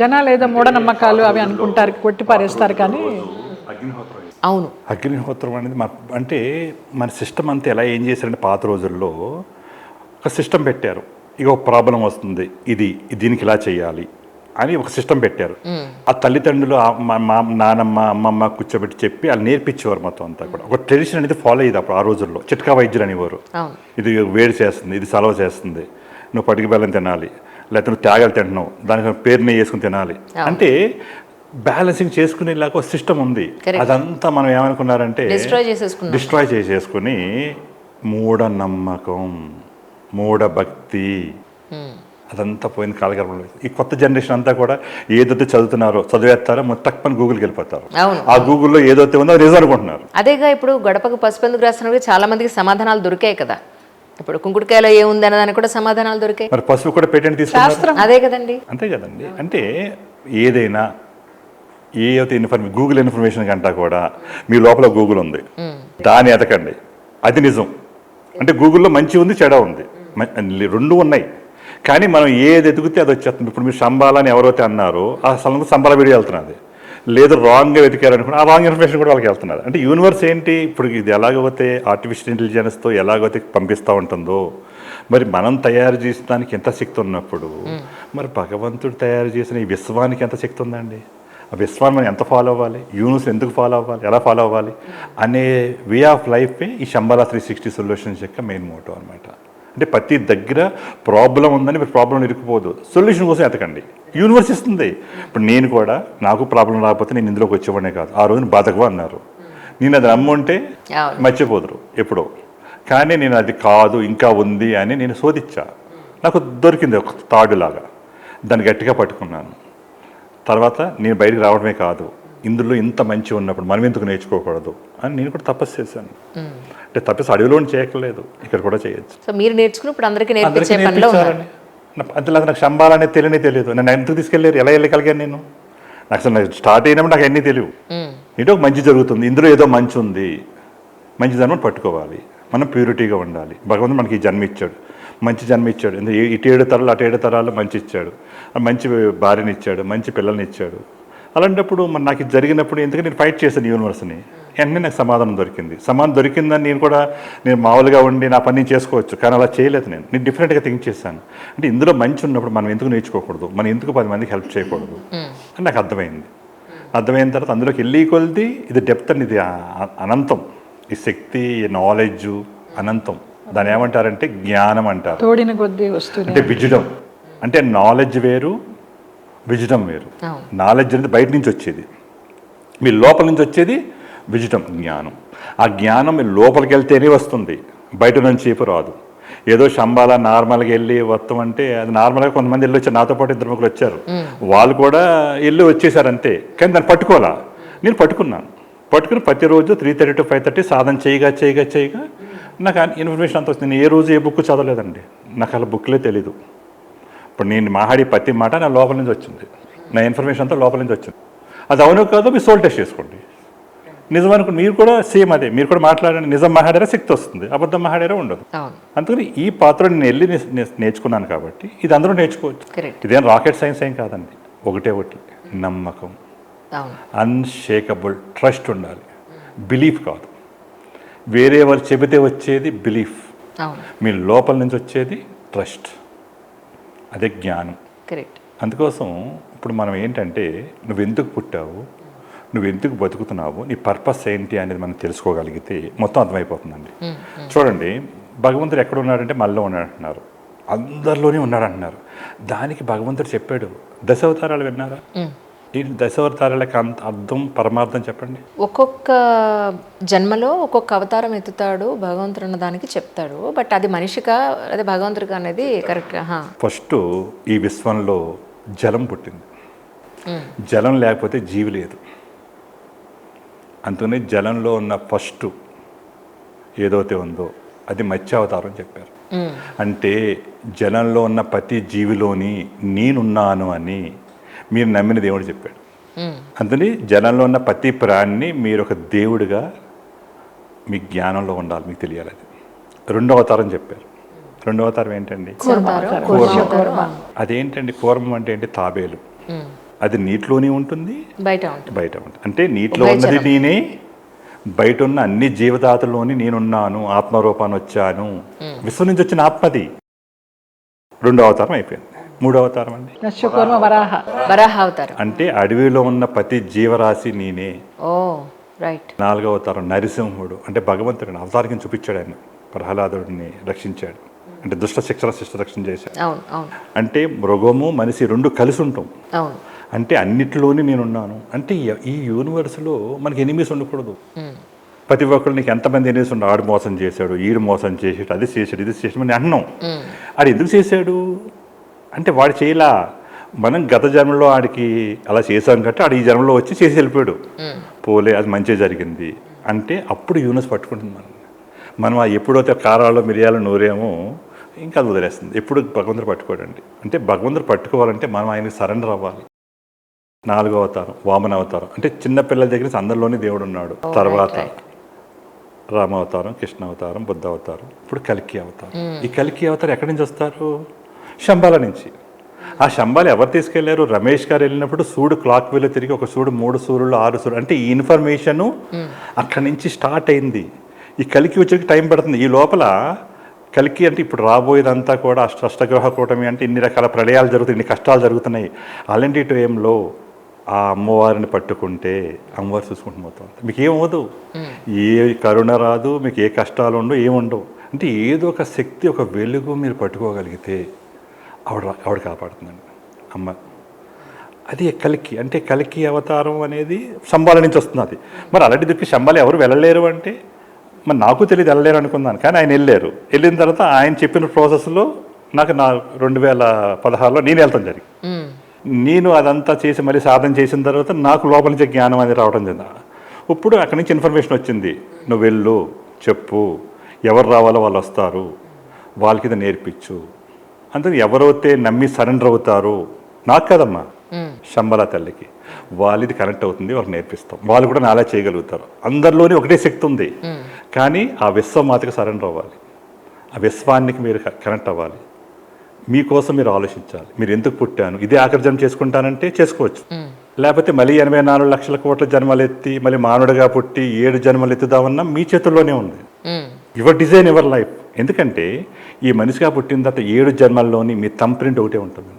జనాలు ఏదో మూఢనమ్మకాలు అవి అనుకుంటారు, కొట్టి పారేస్తారు. కానీ అవును, అగ్నిహోత్రం అనేది అంటే మన సిస్టమ్ అంతా ఎలా ఏం చేశారంటే పాత రోజుల్లో ఒక సిస్టమ్ పెట్టారు. ఇక ఒక ప్రాబ్లం వస్తుంది, దీనికి ఇలా చేయాలి అని ఒక సిస్టమ్ పెట్టారు. ఆ తల్లిదండ్రులు నానమ్మ అమ్మమ్మ కూర్చోబెట్టి చెప్పి వాళ్ళు నేర్పించేవారు మొత్తం అంతా కూడా. ఒక ట్రెడిషన్ అనేది ఫాలో అయ్యేది అప్పుడు ఆ రోజుల్లో. చిట్కా వైద్యులు అనేవారు. ఇది వేడి చేస్తుంది, ఇది సలవ చేస్తుంది, నువ్వు పటికి బెల్లం తినాలి, లేకపోతే నువ్వు త్యాగాలు తింటున్నావు, దానికి పేరునే వేసుకుని తినాలి అంటే బ్యాలెన్సింగ్ చేసుకునేలాగా ఒక సిస్టమ్ ఉంది. అదంతా మనం ఏమనుకున్నారంటే డిస్ట్రాయ్ చేసేసుకుని మూఢనమ్మకం, మూఢభక్తి అదంతా పోయింది కాలగర్భంలో. ఈ కొత్త జనరేషన్ అంతా కూడా ఏదైతే చదువుతున్నారో చదివేస్తారో మొత్తం గూగుల్కి వెళ్ళిపోతారు. ఆ గూగుల్లో ఏదైతే ఉందో నిజం అనుకుంటున్నారు. అదేగా ఇప్పుడు గడపకు పసుపు ఎందుకు రాస్తున్నారు, చాలా మందికి సమాధానాలు దొరికాయి కదా. ఇప్పుడు కుంకుడుకాయలో ఏముంది అన్నదానికి కూడా సమాధానాలు దొరికాయి. మరి పసుపు కూడా పేటెంట్ తీసుకున్నారు. అదే కదండి, అంతే కదండి. అంటే ఏదైనా ఏదైతే గూగుల్ ఇన్ఫర్మేషన్ కంటా కూడా మీ లోపల గూగుల్ ఉంది, దాన్ని ఎతకండి, అది నిజం. అంటే గూగుల్లో మంచి ఉంది, చెడ ఉంది, రెండు ఉన్నాయి. కానీ మనం ఏది ఎదుగుతే అది వచ్చేస్తుంది. ఇప్పుడు మీరు సంబాల అని ఎవరైతే అన్నారో ఆ స్థలంలో సంబాల వీడియో వెళ్తున్నది, లేదు రాంగ్గా వెతికారనుకున్న ఆ రాంగ్ ఇన్ఫర్మేషన్ కూడా వాళ్ళకి వెళ్తున్నది. అంటే యూనివర్స్ ఏంటి, ఇప్పుడు ఇది ఎలాగైతే ఆర్టిఫిషియల్ ఇంటెలిజెన్స్తో ఎలాగైతే పంపిస్తూ ఉంటుందో, మరి మనం తయారు చేసడానికి ఎంత శక్తి ఉన్నప్పుడు మరి భగవంతుడు తయారు చేసిన ఈ విశ్వానికి ఎంత శక్తి ఉందండి. ఆ విశ్వాన్ని మనం ఎంత ఫాలో అవ్వాలి, యూనివర్స్ ఎందుకు ఫాలో అవ్వాలి, ఎలా ఫాలో అవ్వాలి అనే వే ఆఫ్ లైఫే ఈ శంబాలా 360 సొల్యూషన్స్ యొక్క మెయిన్ మోటో అనమాట. అంటే ప్రతి దగ్గర ప్రాబ్లం ఉందని మీరు ప్రాబ్లం ఇరుక్కుపోదు, సొల్యూషన్ కోసం ఎతకండి, యూనివర్స్ ఇస్తుంది. ఇప్పుడు నేను కూడా నాకు ప్రాబ్లం రాకపోతే నేను ఇందులోకి వచ్చేవాడే కాదు. ఆ రోజున బతకవా అన్నారు, నేను అది నమ్ముంటే మర్చిపోదురు ఎప్పుడో. కానీ నేను అది కాదు ఇంకా ఉంది అని నేను శోధించా, నాకు దొరికింది ఒక తాడులాగా, దాన్ని గట్టిగా పట్టుకున్నాను. తర్వాత నేను బయటికి రావడమే కాదు, ఇందులో ఇంత మంచి ఉన్నప్పుడు మనం ఎందుకు నేర్చుకోకూడదు అని నేను కూడా తపస్సు చేశాను. అంటే తపస్సు అడవిలో చేయట్లేదు, ఇక్కడ కూడా చేయొచ్చు. సో మీరు నేర్చుకుని ఇప్పుడు అందరికీ నేర్పించే పనిలో ఉన్నారు. అంతేలాగా నాకు శంబాలనేది తెలియదు. నన్ను ఎందుకు తీసుకెళ్ళారు, ఎలా వెళ్ళగలిగాను నేను? నాకు అసలు స్టార్ట్ అయినప్పుడు నాకు అన్నీ తెలియవు. ఏంటో ఒక మంచి జరుగుతుంది, ఇందులో ఏదో మంచి ఉంది, మంచి జన్మను పట్టుకోవాలి, మనం ప్యూరిటీగా ఉండాలి. భగవంతుడు మనకి ఈ జన్మ ఇచ్చాడు, మంచి జన్మ ఇచ్చాడు. ఇటు 7 తరాలు అటు 7 తరాలు మంచి ఇచ్చాడు, మంచి భార్యని ఇచ్చాడు, మంచి పిల్లల్ని ఇచ్చాడు. అలాంటప్పుడు మరి నాకు ఇది జరిగినప్పుడు ఎందుకంటే నేను ఫైట్ చేశాను యూనివర్స్ని, వెంటనే నాకు సమాధానం దొరికింది. సమాధానం దొరికిందని నేను మామూలుగా ఉండి నా పని చేసుకోవచ్చు, కానీ అలా చేయలేదు. నేను డిఫరెంట్గా థింక్ చేశాను. అంటే ఇందులో మంచి ఉన్నప్పుడు మనం ఎందుకు నేర్చుకోకూడదు, మనం ఎందుకు 10 మందికి హెల్ప్ చేయకూడదు అని నాకు అర్థమైంది. అర్థమైన తర్వాత అందులోకి వెళ్ళి కొలిది ఇది డెప్త్ అని, ఇది అనంతం, ఈ శక్తి, ఈ నాలెడ్జ్ అనంతం. దాన్ని ఏమంటారంటే జ్ఞానం అంటారు. తోడిన కొద్దీ వస్తుంది. అంటే విజ్డమ్, అంటే నాలెడ్జ్ వేరు, విజ్డమ్ వేరు. నాలెడ్జ్ అనేది బయట నుంచి వచ్చేది, మీ లోపల నుంచి వచ్చేది విజ్డమ్, జ్ఞానం. ఆ జ్ఞానం మీ లోపలికి వెళ్తేనే వస్తుంది, బయట నుంచి రాదు. ఏదో శంబాలా నార్మల్గా వెళ్ళి వస్తాం అంటే అది నార్మల్గా కొంతమంది వెళ్ళి వచ్చారు, నాతో పాటు 2 ముగ్గురు వచ్చారు, వాళ్ళు కూడా వెళ్ళి వచ్చేసారు అంతే. కానీ దాన్ని పట్టుకోవాలా, నేను పట్టుకున్నాను. పట్టుకుని ప్రతిరోజు 3:30 to 5:30 సాధన చేయగా నాకు ఇన్ఫర్మేషన్ అంత వస్తుంది. నేను ఏ రోజు ఏ బుక్ చదవలేదండి, నాకు అలా బుక్లే తెలీదు. ఇప్పుడు నేను మాట్లాడే ప్రతి మాట నా లోపల నుంచి వచ్చింది, నా ఇన్ఫర్మేషన్ అంతా లోపల నుంచి వచ్చింది. అది అవునో కాదో మీరు సోల్ టెస్ట్ చేసుకోండి. నిజం అనుకోండి, మీరు కూడా సేమ్ అదే, మీరు కూడా మాట్లాడండి. నిజం మాట్లాడారా శక్తి వస్తుంది, అబద్ధం మాట్లాడారా ఉండదు. అందుకని ఈ పాత్ర నేను వెళ్ళి నేర్చుకున్నాను కాబట్టి ఇది అందరూ నేర్చుకోవచ్చు. ఇదేం రాకెట్ సైన్స్ ఏం కాదండి, ఒకటి నమ్మకం, అన్షేకబుల్ ట్రస్ట్ ఉండాలి, బిలీఫ్ కాదు. వేరే వారు చెబితే వచ్చేది బిలీఫ్, మీ లోపల నుంచి వచ్చేది ట్రస్ట్, అదే జ్ఞానం. అందుకోసం ఇప్పుడు మనం ఏంటంటే నువ్వు ఎందుకు పుట్టావు, నువ్వు ఎందుకు బతుకుతున్నావు, నీ పర్పస్ ఏంటి అనేది మనం తెలుసుకోగలిగితే మొత్తం అర్థమైపోతుందండి. చూడండి, భగవంతుడు ఎక్కడ ఉన్నాడంటే మనలో ఉన్నాడంటున్నారు, అందరిలోనే ఉన్నాడంటున్నారు. దానికి భగవంతుడు చెప్పాడు 10 అవతారాలు విన్నారా? ఈ 10 అవతారాలకి అంత అర్థం పరమార్థం చెప్పండి. ఒక్కొక్క జన్మలో ఒక్కొక్క అవతారం ఎత్తుతాడు భగవంతుడు అన్న దానికి చెప్తాడు. బట్ అది మనిషిగా అదే భగవంతుడిగా అనేది కరెక్ట్. ఫస్ట్ ఈ విశ్వంలో జలం పుట్టింది, జలం లేకపోతే జీవి లేదు. అందుకని జలంలో ఉన్న ఫస్ట్ ఏదైతే ఉందో అది మత్స్యావతారం చెప్పారు. అంటే జలంలో ఉన్న ప్రతి జీవిలోని నేనున్నాను అని మీరు నమ్మిన దేవుడు చెప్పాడు. అందుకని జలంలో ఉన్న ప్రతి ప్రాణిని మీరు ఒక దేవుడిగా మీ జ్ఞానంలో ఉండాలి, మీకు తెలియాలి. అది 2వ అవతారం చెప్పారు. 2వ అవతారం ఏంటండి? అదేంటండి కూర్మం అంటే ఏంటి? తాబేలు. అది నీటిలోనే ఉంటుంది, బయట ఉంటుంది. బయట ఉంటుంది. అంటే నీటిలో ఉన్నది నేనే, బయట ఉన్న అన్ని జీవదాతుల్లోని నేనున్నాను, ఆత్మరూపాన్ని వచ్చాను. విశ్వం నుంచి వచ్చిన ఆత్మది. 2వ అవతారం అయిపోయింది. 3వ అవతారం అండి మత్స్యకూర్మ వరాహ అవతారం. అంటే అడవిలో ఉన్న ప్రతి జీవరాశి నేనే. ఓ రైట్. 4వ అవతారం నరసింహుడు, అంటే భగవంతుడిని అవతారికం చూపించాడు. ఆయన ప్రహ్లాదుడిని రక్షించాడు, అంటే దుష్ట శిక్షణ శిష్ట రక్షణ చేశాడు. అవును అవును. అంటే మృగము మనిషి 2 కలిసి ఉంటాం. అవును. అంటే అన్నిటిలోనే నేనున్నాను. అంటే ఈ యూనివర్స్లో మనకి ఎనిమీస్ ఉండకూడదు. ప్రతి ఒక్కరు నీకు ఎంతమంది ఎనిమీస్ ఉండవు. ఆడు మోసం చేశాడు, ఈడు మోసం చేసాడు, అది చేశాడు, ఇది చేసాడు అని అంటున్నాం. ఆడు ఎందుకు చేశాడు అంటే వాడు చేయలా, మనం గత జన్మలో ఆడికి అలా చేశాం కాబట్టి ఆడు ఈ జన్మలో వచ్చి చేసి వెళ్ళిపోయాడు. పోలే, అది మంచిగా జరిగింది అంటే అప్పుడు యూనివర్స్ పట్టుకుంటుంది మనం ఎప్పుడైతే కారాలు మిరియాలు నూరేమో ఇంకా అది వదిలేస్తుంది. ఎప్పుడు భగవంతుడు పట్టుకోడండి. అంటే భగవంతుడు పట్టుకోవాలంటే మనం ఆయనకి సరెండర్ అవ్వాలి. 4వ అవతారం వామన అవతారం, అంటే చిన్నపిల్లల దగ్గర నుంచి అందరిలోనే దేవుడు ఉన్నాడు. తర్వాత రామావతారం, కృష్ణ అవతారం, బుద్ధ అవతారం, ఇప్పుడు కల్కి అవతారం. ఈ కల్కి అవతారం ఎక్కడి నుంచి వస్తారు? శంబాల నుంచి. ఆ శంబాలు ఎవరు తీసుకెళ్లారు? రమేష్ గారు వెళ్ళినప్పుడు సూడు క్లాక్ వీలో తిరిగి ఒక సూడు 3 సూర్యులు 6 సూర్యులు, అంటే ఈ ఇన్ఫర్మేషను అక్కడి నుంచి స్టార్ట్ అయింది. ఈ కలికి వచ్చేకి టైం పడుతుంది. ఈ లోపల కలికి అంటే ఇప్పుడు రాబోయేదంతా కూడా అష్టగ్రహ కూటమి, అంటే ఇన్ని రకాల ప్రళయాలు జరుగుతాయి, ఇన్ని కష్టాలు జరుగుతున్నాయి. అలాంటి టైంలో ఆ అమ్మవారిని పట్టుకుంటే అమ్మవారు చూసుకుంటూ పోతాం. మీకు ఏమవదు, ఏ కరుణ రాదు, మీకు ఏ కష్టాలు ఉండవు, ఏముండవు. అంటే ఏదో ఒక శక్తి, ఒక వెలుగు మీరు పట్టుకోగలిగితే ఆవిడ కాపాడుతుందండి అమ్మ. అది కలికి, అంటే కలికి అవతారం అనేది శంబాల నుంచి వస్తున్నది. మరి అలాంటి దిక్కు శంబాలు ఎవరు వెళ్ళలేరు అంటే మరి నాకు తెలియదు, వెళ్ళలేరు అనుకున్నాను. కానీ ఆయన వెళ్ళారు. వెళ్ళిన తర్వాత ఆయన చెప్పిన ప్రాసెస్లో నా 2016లో నేను వెళ్తాను జరిగింది. నేను అదంతా చేసి మళ్ళీ సాధన చేసిన తర్వాత నాకు లోపల నుంచి జ్ఞానం అనేది రావడం జరిగింది. ఇప్పుడు అక్కడి నుంచి ఇన్ఫర్మేషన్ వచ్చింది, నువ్వు వెళ్ళు, చెప్పు, ఎవరు రావాలో వాళ్ళు వస్తారు, వాళ్ళకి ఇది నేర్పించు. అందుకని ఎవరైతే నమ్మి సరెండర్ అవుతారో, నాకు కదమ్మా శంబల తల్లికి, వాళ్ళది కనెక్ట్ అవుతుంది, వాళ్ళకి నేర్పిస్తాం. వాళ్ళు కూడా నాలా చేయగలుగుతారు. అందరిలోనే ఒకటే శక్తి ఉంది, కానీ ఆ విశ్వమాతకి సరెండర్ అవ్వాలి, ఆ విశ్వానికి మీరు కనెక్ట్ అవ్వాలి. మీకోసం మీరు ఆలోచించాలి, మీరు ఎందుకు పుట్టాను, ఇదే ఆఖరి జన్మ చేసుకుంటానంటే చేసుకోవచ్చు. లేకపోతే మళ్ళీ 84 లక్షల కోట్ల జన్మలు ఎత్తి మళ్ళీ మానవుడిగా పుట్టి 7 జన్మలు ఎత్తుదామన్నా మీ చేతుల్లోనే ఉంది. Your design, your life. ఎందుకంటే ఈ మనిషిగా పుట్టిన తర్వాత 7 జన్మల్లోని మీ థంబ్ ప్రింట్ ఒకటే ఉంటుంది,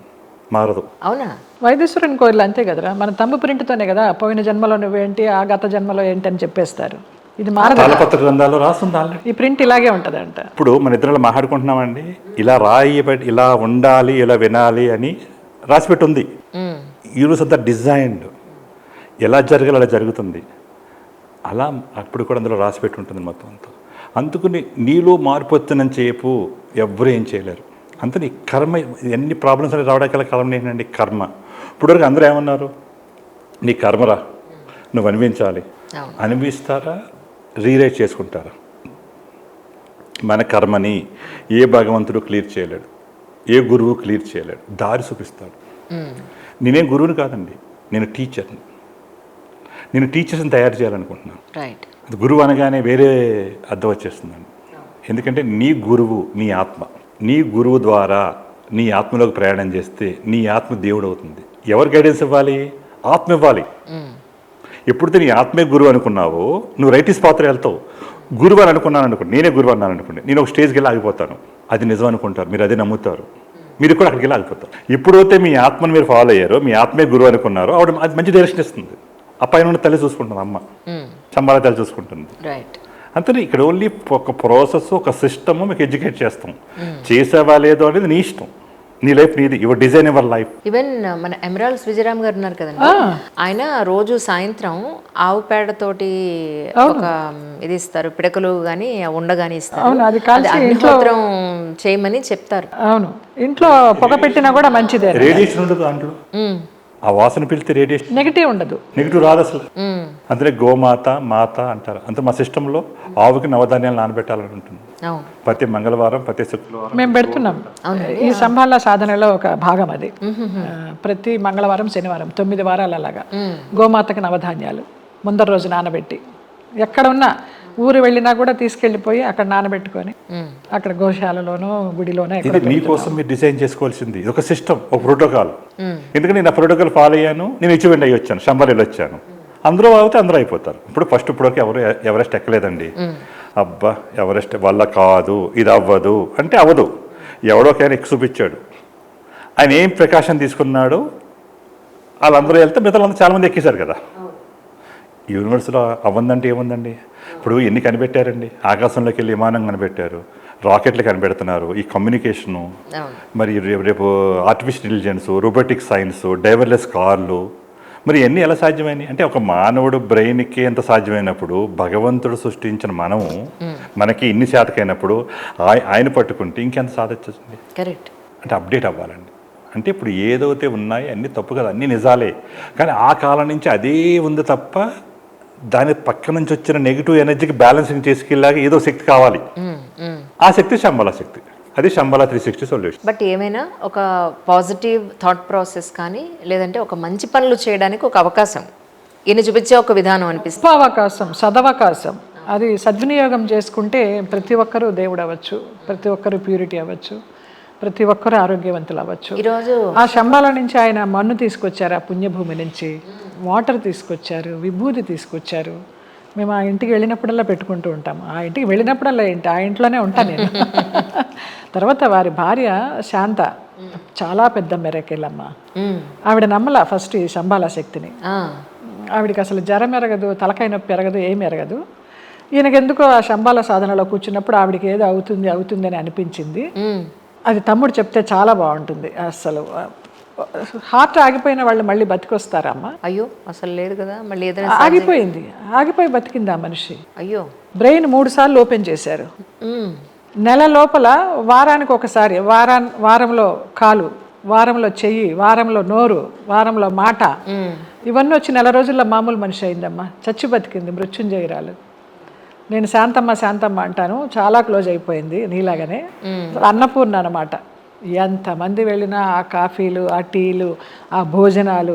మారదు. అవునా? వైద్యేశ్వరుని కోయిల్ అంతే కదరా, మన తంబు ప్రింట్తోనే కదా పోయిన జన్మలో నువ్వేంటి, ఆ గత జన్మలో ఏంటి అని చెప్పేస్తారు. ఇది మారదు. తాళపత్ర గ్రంథాల్లో రాస్తుంది ఆల్రెడీ. ఈ ప్రింట్ ఇలాగే ఉంటుందంట. ఇప్పుడు మన ఇద్దరు మాట్లాడుకుంటున్నామండి, ఇలా రాయబడి, ఇలా ఉండాలి, ఇలా వినాలి అని రాసిపెట్టి ఉంది. యూనివర్స్ అంతా డిజైన్డ్, ఎలా జరగాలి అలా జరుగుతుంది. అలా అప్పుడు కూడా అందులో రాసిపెట్టి ఉంటుంది మొత్తం అంతా. అందుకని నీలో మార్పు వచ్చిందని చెప్పు ఎవ్వరూ ఏం చేయలేరు. అంత నీ కర్మ, ఎన్ని ప్రాబ్లమ్స్ అనేవి రావడానికి కారణం ఏంటండి? కర్మ. ఇప్పటివరకు అందరూ ఏమన్నారు, నీ కర్మరా, నువ్వు అనిపించాలి. అనిపిస్తారా, రీరైట్ చేసుకుంటారా? మన కర్మని ఏ భగవంతుడు క్లియర్ చేయలేడు, ఏ గురువు క్లియర్ చేయలేడు, దారి చూపిస్తాడు. నేనేం గురువుని కాదండి, నేను టీచర్ని. నేను టీచర్స్ని తయారు చేయాలనుకుంటున్నాను. అది గురువు అనగానే వేరే అర్థం వచ్చేస్తుందండి. ఎందుకంటే నీ గురువు నీ ఆత్మ. నీ గురువు ద్వారా నీ ఆత్మలోకి ప్రయాణం చేస్తే నీ ఆత్మ దేవుడు అవుతుంది. ఎవరు గైడెన్స్ ఇవ్వాలి? ఆత్మ ఇవ్వాలి. ఎప్పుడైతే నీ ఆత్మే గురువు అనుకున్నావో నువ్వు రైటిస్ పాత్ర వెళ్తావు. గురువు అని అనుకున్నాను అనుకోండి, నేనే గురువు అన్నాను అనుకోండి, నేను ఒక స్టేజ్కి వెళ్ళి ఆగిపోతాను. అది నిజం అనుకుంటారు, మీరు అదే నమ్ముతారు, మీరు కూడా అక్కడికి వెళ్ళి ఆగిపోతారు. ఎప్పుడైతే మీ ఆత్మను మీరు ఫాలో అయ్యారో, మీ ఆత్మే గురువు అనుకున్నారో, ఆవిడ అది మంచి డైరెక్షన్ ఇస్తుంది. ఆ పైన ఉన్న తల్లి చూసుకుంటుంది, అమ్మ సంబాల తల్లి చూసుకుంటుంది. అంతే. ఇక్కడ ఓన్లీ ఒక ప్రాసెస్, ఒక సిస్టమ్ మీకు ఎడ్యుకేట్ చేస్తాం. చేసేవా లేదో అనేది నీ ఇష్టం, నీ లైఫ్ నీది, your design, your life. Even మన ఎమరాల్డ్స్ విజయరామ్ గారు ఉన్నారు కదండి, ఆయన రోజు సాయంత్రం ఆవు పేడతోటి ఒక ఇది ఇస్తారు, పిడకలు కానీ ఉండగాని ఇస్తారు. అగ్నిహోత్రం చేయమని చెప్తారు. అవును, ఇంట్లో పొగ పెట్టినా కూడా మంచిదే. రేడియేషన్ ఉండదు దాంట్లో, ఆ వాసన పిలిస్తే రేడియేషన్ నెగిటివ్ ఉండదు, నెగిటివ్ రాదు అసలు. అందుకే గోమాత మాత అంటారు. అంతే మా సిస్టంలో ఆవుకి నవధాన్యాలు నానబెట్టాలని ఉంటుంది. ప్రతి మంగళవారం, ప్రతి శుక్రవారం మేము పెడుతున్నాం. ఈ సంభాల సాధనలో ఒక భాగం అది. ప్రతి మంగళవారం, శనివారం 9 వారాలు అలాగా గోమాతకి నవధాన్యాలు ముందర రోజు నానబెట్టి, ఎక్కడ ఉన్నా ఊరు వెళ్ళినా కూడా తీసుకెళ్ళిపోయి అక్కడ నానబెట్టుకొని అక్కడ గోశాలలోనో గుడిలోనో ఇది మీకోసం మీరు డిజైన్ చేసుకోవాల్సింది, ఇది ఒక సిస్టమ్, ఒక ప్రోటోకాల్. ఎందుకంటే నేను ఆ ప్రోటోకాల్ ఫాలో అయ్యాను, నేను అచీవ్మెంట్ అయ్యి వచ్చాను, శంబర్లో వచ్చాను. అందరూ అవుతే అందరూ అయిపోతారు. ఇప్పటివరకు ఎవరెస్ట్ ఎక్కలేదండి. అబ్బా ఎవరెస్ట్ వల్ల కాదు, ఇది అవ్వదు అంటే అవ్వదు. ఎవడోకైనా ఎక్కి చూపించాడు, ఆయన ఏం ప్రికాషన్ తీసుకున్నాడు, వాళ్ళందరూ వెళ్తే మిగతా చాలామంది ఎక్కేశారు కదా. యూనివర్స్లో అవ్వందంటే ఏముందండి? ఇప్పుడు ఎన్ని కనిపెట్టారండి, ఆకాశంలోకి వెళ్ళి విమానం కనిపెట్టారు, రాకెట్లు కనిపెడుతున్నారు, ఈ కమ్యూనికేషను, మరి రేపు artificial intelligence, robotic science, driverless కార్లు, మరి ఎన్ని ఎలా సాధ్యమైనవి అంటే ఒక మానవుడు బ్రెయిన్కి ఎంత సాధ్యమైనప్పుడు భగవంతుడు సృష్టించిన మనము మనకి ఇన్ని శాతకైనప్పుడు ఆయన పట్టుకుంటే ఇంకెంత సాధించండి. కరెక్ట్. అంటే అప్డేట్ అవ్వాలండి. అంటే ఇప్పుడు ఏదైతే ఉన్నాయో అన్నీ తప్పు కదా, అన్నీ నిజాలే, కానీ ఆ కాలం నుంచి అదే ఉంది తప్ప దాని పక్క నుంచి వచ్చిన నెగిటివ్ ఎనర్జీకి బ్యాలెన్సింగ్ చేసుకెళ్ళాక ఏదో శక్తి కావాలి. ఆ శక్తి శంబల శక్తి, అది శంబల 360 సొల్యూషన్. బట్ ఏమైనా ఒక పాజిటివ్ థాట్ ప్రాసెస్ కానీ లేదంటే ఒక మంచి పనులు చేయడానికి ఒక అవకాశం ఈయన చూపించే ఒక విధానం అనిపిస్తుంది. అవకాశం, సదవకాశం, అది సద్వినియోగం చేసుకుంటే ప్రతి ఒక్కరూ దేవుడు అవ్వచ్చు, ప్రతి ఒక్కరూ ప్యూరిటీ అవ్వచ్చు, ప్రతి ఒక్కరూ ఆరోగ్యవంతులు అవ్వచ్చు. ఈరోజు ఆ శంబాల నుంచి ఆయన మన్ను తీసుకొచ్చారు, ఆ పుణ్యభూమి నుంచి వాటర్ తీసుకొచ్చారు, విభూతి తీసుకొచ్చారు. మేము ఆ ఇంటికి వెళ్ళినప్పుడల్లా పెట్టుకుంటూ ఉంటాము. ఆ ఇంటికి వెళ్ళినప్పుడల్లా ఏంటి, ఆ ఇంట్లోనే ఉంటాను నేను. తర్వాత వారి భార్య శాంత చాలా పెద్ద మెరకేలమ్మ. ఆవిడ నమ్మల ఫస్ట్ ఈ శంబాల శక్తిని. ఆవిడకి అసలు జ్వరం ఎరగదు, తలకాయ నొప్పి ఎరగదు, ఏమి ఎరగదు. ఈయనకి ఎందుకో ఆ శంబాల సాధనలో కూర్చున్నప్పుడు ఆవిడకి ఏదో అవుతుంది అని అనిపించింది. అది తమ్ముడు చెప్తే చాలా బాగుంటుంది. అసలు హార్ట్ ఆగిపోయిన వాళ్ళు మళ్ళీ బతికొస్తారమ్మా. అయ్యో అసలు లేదు కదా, మళ్ళీ ఏదైనా ఆగిపోయి బతికింది ఆ మనిషి. అయ్యో బ్రెయిన్ 3 సార్లు ఓపెన్ చేశారు. నెల లోపల వారానికి ఒకసారి, వారంలో కాలు, వారంలో చెయ్యి, వారంలో నోరు, వారంలో మాట, ఇవన్నీ వచ్చి 4 రోజుల్లో మామూలు మనిషి అయిందమ్మా. చచ్చి బతికింది, మృత్యుంజయురాలు. నేను శాంతమ్మ అంటాను, చాలా క్లోజ్ అయిపోయింది నీలాగానే. అన్నపూర్ణ అన్నమాట. ఎంతమంది వెళ్ళినా ఆ కాఫీలు, ఆ టీలు, ఆ భోజనాలు,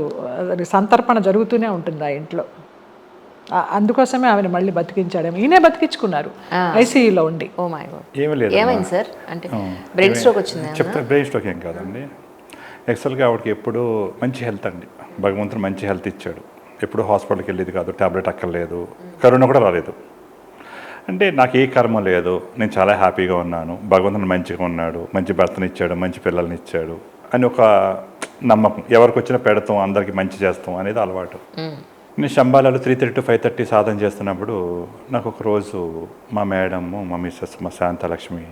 సంతర్పణ జరుగుతూనే ఉంటుంది ఆ ఇంట్లో. అందుకోసమే ఆమెను మళ్ళీ బతికించాడేమో. ఈయనే బతికించుకున్నారు ఐసీయూలో ఉండి. Oh my god. ఏమీ లేదు, ఏమైంది సార్? అంటే బ్రెయిన్ స్ట్రోక్ వచ్చింది. చెప్తే బ్రెయిన్ స్ట్రోక్ ఏం కాదండి. యాక్చువల్గా ఆవిడకి ఎప్పుడు మంచి హెల్త్ అండి, భగవంతుడు మంచి హెల్త్ ఇచ్చాడు. ఎప్పుడు హాస్పిటల్కి వెళ్ళేది కాదు, టాబ్లెట్ అక్కర్లేదు, కరోనా కూడా రాలేదు. అంటే నాకు ఏ కర్మ లేదు, నేను చాలా హ్యాపీగా ఉన్నాను, భగవంతుడు మంచిగా ఉన్నాడు, మంచి భర్తని ఇచ్చాడు, మంచి పిల్లల్ని ఇచ్చాడు అని ఒక నమ్మకం. ఎవరికి వచ్చినా పెడతాం, అందరికీ మంచి చేస్తాం అనేది అలవాటు. నేను శంబాలలో 3:30 to 5:30 సాధన చేస్తున్నప్పుడు నాకు ఒక రోజు మా మేడము, మా మిస్సెస్, మా శాంతలక్ష్మి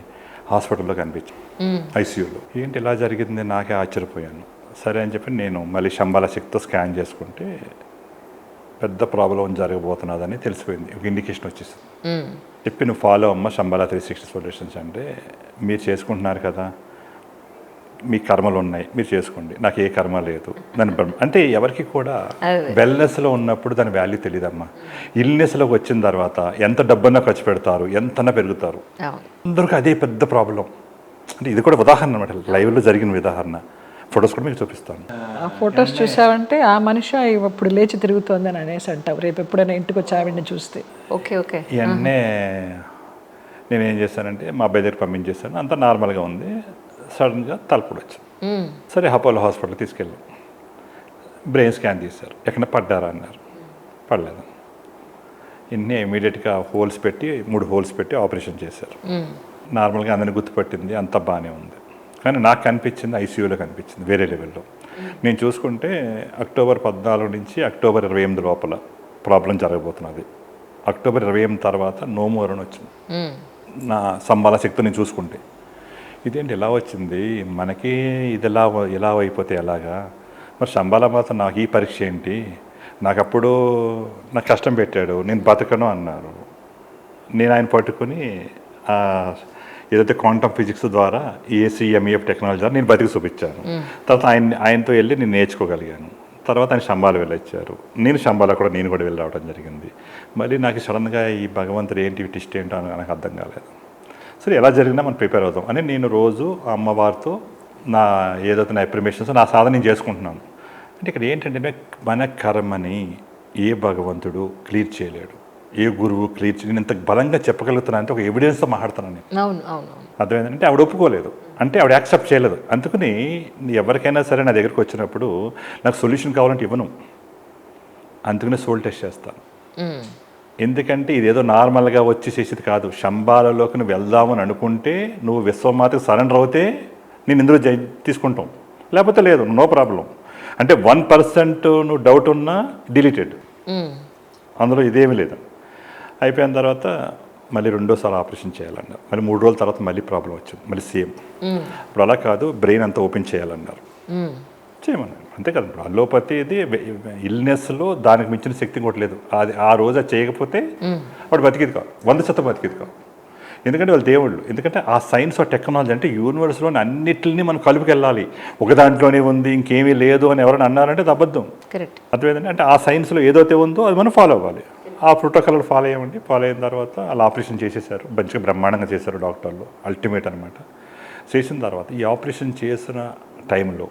హాస్పిటల్లో కనిపించింది, ఐసీయూలో. ఏంటి ఇలా జరిగింది, నాకే ఆశ్చర్యపోయాను. సరే అని చెప్పి నేను మళ్ళీ శంబాల శక్తితో స్కాన్ చేసుకుంటే పెద్ద ప్రాబ్లం జరగబోతున్నదని తెలిసిపోయింది, ఒక ఇండికేషన్ వచ్చేసింది. చెప్పి నువ్వు ఫాలో అమ్మ శంబాల 360 సొల్యూషన్స్ అంటే, మీరు చేసుకుంటున్నారు కదా, మీ కర్మలు ఉన్నాయి, మీరు చేసుకోండి, నాకు ఏ కర్మ లేదు. దాని అంటే ఎవరికి కూడా వెల్నెస్లో ఉన్నప్పుడు దాని వాల్యూ తెలియదమ్మా. ఇల్నెస్లోకి వచ్చిన తర్వాత ఎంత డబ్బన్నా ఖర్చు పెడతారు, ఎంతన్నా పెరుగుతారు. అందరికీ అదే పెద్ద ప్రాబ్లం. అంటే ఇది కూడా ఉదాహరణ అనమాట, లైవ్లో జరిగిన ఉదాహరణ. ఫొటోస్ కూడా మీకు చూపిస్తాను. ఆ ఫొటోస్ చూసావంటే ఆ మనిషి ఇప్పుడు లేచి తిరుగుతోందని అనేసి అంటావు రేపు ఎప్పుడైనా ఇంటికి వచ్చి ఆవిడని చూస్తే. Okay okay. ఇవన్నీ నేనేం చేశానంటే మా అబ్బాయి దగ్గర పంపించేశాను, అంతా నార్మల్గా ఉంది. సడన్గా తలపుడు వచ్చింది. సరే అపోలో హాస్పిటల్కి తీసుకెళ్ళాం, బ్రెయిన్ స్కాన్ తీశారు, ఎక్కడ పడ్డారా అన్నారు, పడలేదు. ఇన్ని ఇమీడియట్గా హోల్స్ పెట్టి 3 హోల్స్ పెట్టి ఆపరేషన్ చేశారు. నార్మల్గా అందరిని గుర్తుపట్టింది, అంత బాగానే ఉంది. కానీ నాకు కనిపించింది ఐసీయూలో కనిపించింది, వేరే లెవెల్లో. నేను చూసుకుంటే అక్టోబర్ 14 నుంచి అక్టోబర్ 28 లోపల ప్రాబ్లం జరగబోతున్నది. అక్టోబర్ 28 తర్వాత నో మోర్ అని వచ్చింది నా సంబాల శక్తి. నేను చూసుకుంటే ఇదేంటి ఇలా వచ్చింది, మనకి ఇది ఎలా అయిపోతే ఎలాగా, మరి శంబాల మాత నాకు ఈ పరీక్ష ఏంటి, నాకు అప్పుడు నాకు కష్టం పెట్టాడు, నేను బతకను అన్నారు. నేను ఆయన పట్టుకుని ఏదైతే క్వాంటమ్ ఫిజిక్స్ ద్వారా ఏసీఎంఈఎఫ్ టెక్నాలజీ ద్వారా నేను బతికి చూపించాను. తర్వాత ఆయనతో వెళ్ళి నేను నేర్చుకోగలిగాను. తర్వాత ఆయన శంబాల వెళ్ళొచ్చారు, నేను శంబాల కూడా వెళ్ళి రావడం జరిగింది. మళ్ళీ నాకు సడన్గా ఈ భగవంతుడు ఏంటి ట్విస్ట్ ఏంటో అని నాకు అర్థం కాలేదు. సరే ఎలా జరిగినా మనం ప్రిపేర్ అవుతాం అని నేను రోజు అమ్మవారితో నా ఏదైతే నా ఎప్రిమేషన్స్ నా సాధన నేను చేసుకుంటున్నాను. అంటే ఇక్కడ ఏంటంటే మన కర్మని ఏ భగవంతుడు క్లియర్ చేయలేడు. ఏ గురువు క్లియర్ నేను ఇంత బలంగా చెప్పగలుగుతున్నా అంటే ఒక ఎవిడెన్స్తో మాట్లాడుతున్నాను నేను. అవును అవును అర్థమైందంటే ఆవిడ ఒప్పుకోలేదు, అంటే ఆవిడ యాక్సెప్ట్ చేయలేదు. అందుకని ఎవరికైనా సరే నా దగ్గరికి వచ్చినప్పుడు నాకు సొల్యూషన్ కావాలంటే ఇవ్వను, అందుకనే సోల్ టెస్ట్ చేస్తాను. ఎందుకంటే ఇదేదో నార్మల్గా వచ్చి చేసేది కాదు. శంబాలలోకి నువ్వు వెళ్దామని అనుకుంటే నువ్వు విశ్వమాతకు సరెండర్ అవుతే నేను ఇందులో తీసుకుంటాం, లేకపోతే లేదు, నో ప్రాబ్లం. అంటే 1% నువ్వు డౌట్ ఉన్నా డిలీటెడ్, అందులో ఇదేమీ లేదు. అయిపోయిన తర్వాత మళ్ళీ రెండోసారి ఆపరేషన్ చేయాలన్నారు. మళ్ళీ 3 రోజుల తర్వాత మళ్ళీ ప్రాబ్లం వచ్చింది, మళ్ళీ సేమ్. ఇప్పుడు అలా కాదు, బ్రెయిన్ అంతా ఓపెన్ చేయాలన్నారు, చేయమన్నారు. అంతే కదా, ఇప్పుడు అల్లోపతి ఇది ఇల్నెస్లో దానికి మించిన శక్తి ఇంకోటి లేదు. అది ఆ రోజు అది చేయకపోతే వాడు బతికిది కాదు, 100% బతికిది కాదు. ఎందుకంటే వాళ్ళు దేవుళ్ళు. ఎందుకంటే ఆ సైన్స్ ఆఫ్ టెక్నాలజీ అంటే యూనివర్స్లోని అన్నిటిని మనం కలుపుకెళ్ళాలి, ఒక దాంట్లోనే ఉంది ఇంకేమీ లేదు అని ఎవరైనా అన్నారంటే అది అబద్ధం. కరెక్ట్. అర్థమైందంటే అంటే ఆ సైన్స్లో ఏదైతే ఉందో అది మనం ఫాలో అవ్వాలి. ఆ ప్రోటోకాల్ ఫాలో అయ్యామండి. ఫాలో అయిన తర్వాత అలా ఆపరేషన్ చేసేసారు, మంచిగా బ్రహ్మాండంగా చేశారు డాక్టర్లు, అల్టిమేట్ అనమాట. చేసిన తర్వాత ఈ ఆపరేషన్ చేసిన టైంలో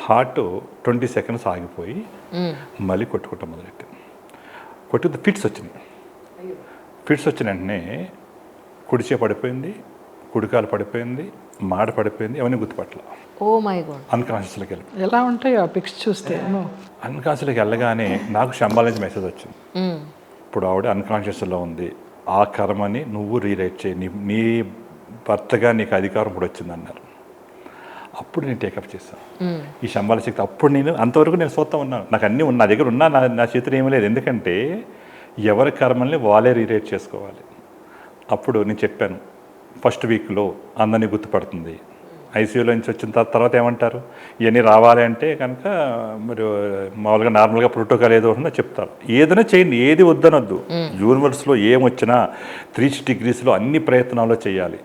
హార్ట్ 20 సెకండ్స్ ఆగిపోయి మళ్ళీ కొట్టుకోవటం మొదలెట్టింది. కొట్టుకుంటే ఫిట్స్ వచ్చినాయి. ఫిట్స్ వచ్చిన వెంటనే కుడిచే పడిపోయింది, కుడికాలు పడిపోయింది, మాడ పడిపోయింది, అవన్నీ గుర్తుపట్ల. ఓ మై గాడ్. అన్కాన్షియస్లోకి వెళ్ళి ఎలా ఉంటాయో ఆ పిక్స్ చూస్తే అన్కాన్షియస్లోకి వెళ్ళగానే నాకు శంబాల నుంచి మెసేజ్ వచ్చింది, ఇప్పుడు ఆవిడ అన్కాన్షియస్లో ఉంది, ఆ కర్మని నువ్వు రీరైట్ చేయి, నీ భర్తగా నీకు అధికారం ఇప్పుడు వచ్చింది అన్నారు. అప్పుడు నేను టేకప్ చేశాను ఈ శంబాల శక్తి. అప్పుడు నేను అంతవరకు నేను సొంతం ఉన్నాను, నాకు అన్నీ ఉన్న నా దగ్గర ఉన్నా, నా చేతిలో ఏమీ లేదు. ఎందుకంటే ఎవరి కర్మల్ని వాళ్ళే రీరైట్ చేసుకోవాలి. అప్పుడు నేను చెప్పాను, ఫస్ట్ వీక్లో అందరినీ గుర్తుపడుతుంది. ఐసీయూలో నుంచి వచ్చిన తర్వాత ఏమంటారు, ఇవన్నీ రావాలి అంటే కనుక మీరు మామూలుగా నార్మల్గా ప్రోటోకాల్ ఏదో ఉంటుందో చెప్తారు. ఏదైనా చేయండి, ఏది వద్దనొద్దు. యూనివర్స్లో ఏమొచ్చినా 360 డిగ్రీస్లో అన్ని ప్రయత్నాలు చేయాలి.